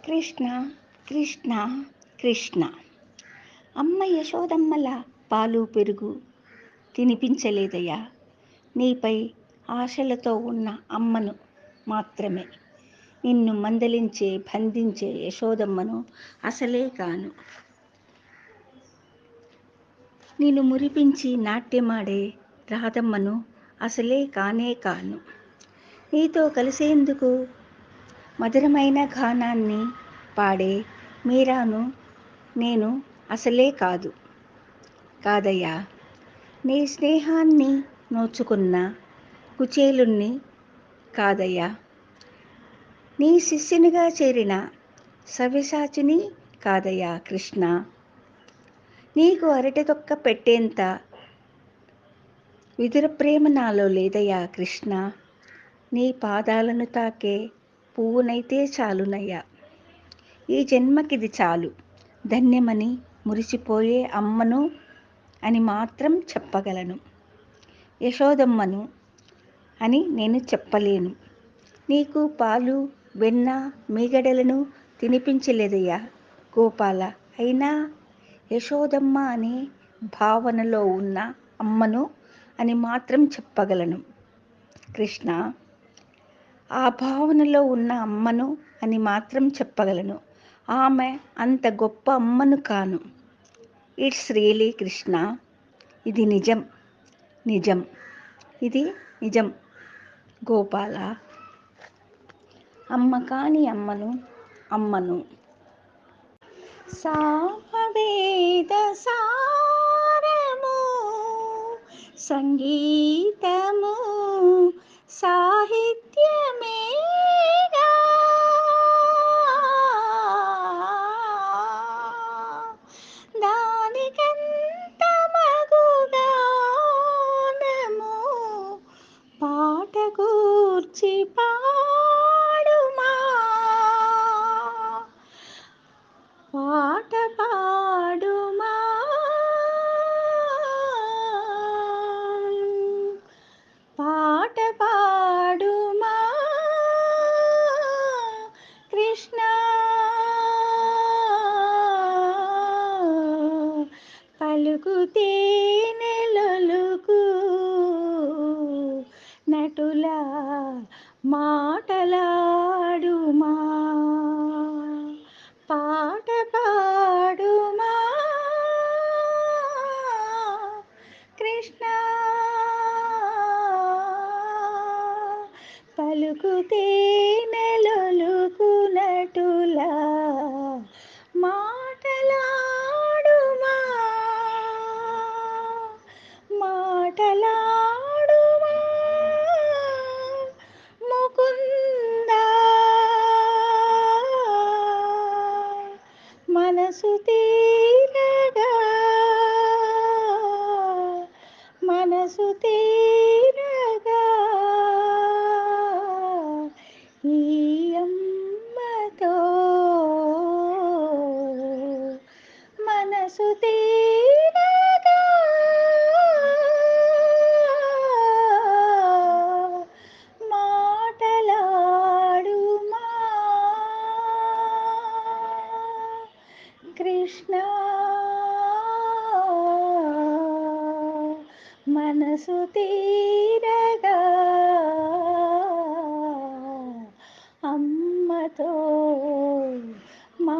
కృష్ణ కృష్ణ కృష్ణ. అమ్మ యశోదమ్మల పాలు పెరుగు తినిపించలేదయ్యా. నీపై ఆశలతో ఉన్న అమ్మను మాత్రమే. నిన్ను మందలించే బంధించే యశోదమ్మను అసలే కాను. నిన్ను మురిపించి నాట్యమాడే రాధమ్మను అసలే కానే కాను. నీతో కలిసేందుకు మధురమైన గానాన్ని పాడే మీరాను నేను అసలే కాదయ్యా. నీ స్నేహాన్ని నోచుకున్న కుచేలుణ్ణి కాదయ్యా. నీ శిష్యునిగా చేరిన సవ్యసాచిని కాదయ్యా కృష్ణ. నీకు అరటితొక్క పెట్టేంత విదుర ప్రేమ నాలో లేదయ్యా కృష్ణ. నీ పాదాలను తాకే పువ్వునైతే చాలునయ్యా. ఈ జన్మకిది చాలు ధన్యమని మురిసిపోయే అమ్మను అని మాత్రం చెప్పగలను. యశోదమ్మను అని నేను చెప్పలేను. నీకు పాలు వెన్న మీగడలను తినిపించలేదయ్యా గోపాల. అయినా యశోదమ్మ అనే భావనలో ఉన్న అమ్మను అని మాత్రం చెప్పగలను కృష్ణ. ఆ భావనలో ఉన్న అమ్మను అని మాత్రం చెప్పగలను. ఆమె అంత గొప్ప అమ్మను కాను. It's really Krishna. ఇది నిజం నిజం ఇది నిజం గోపాల. అమ్మ కాని అమ్మను సామవేద సారము సంగీతము సాహిత్యమేగా దానికంత మగుగానము పాట కూర్చి పాడుమా పాట పాడుమా పాట పాడుమా కృష్ణ. పలుకుతే నెలలుకు నటులా మాటలాడుమా పాట పాడుమా కృష్ణ. పలుకుతే నెలలుకు నటులా మాటలాడుమా మాటలాడుమా ముకుందా. మనసు తీరగా మనసు తీరగా ఈ అమ్మతో మనసు తీరగా మాటలాడుమా కృష్ణ. మనసు తీరగా అమ్మతో మా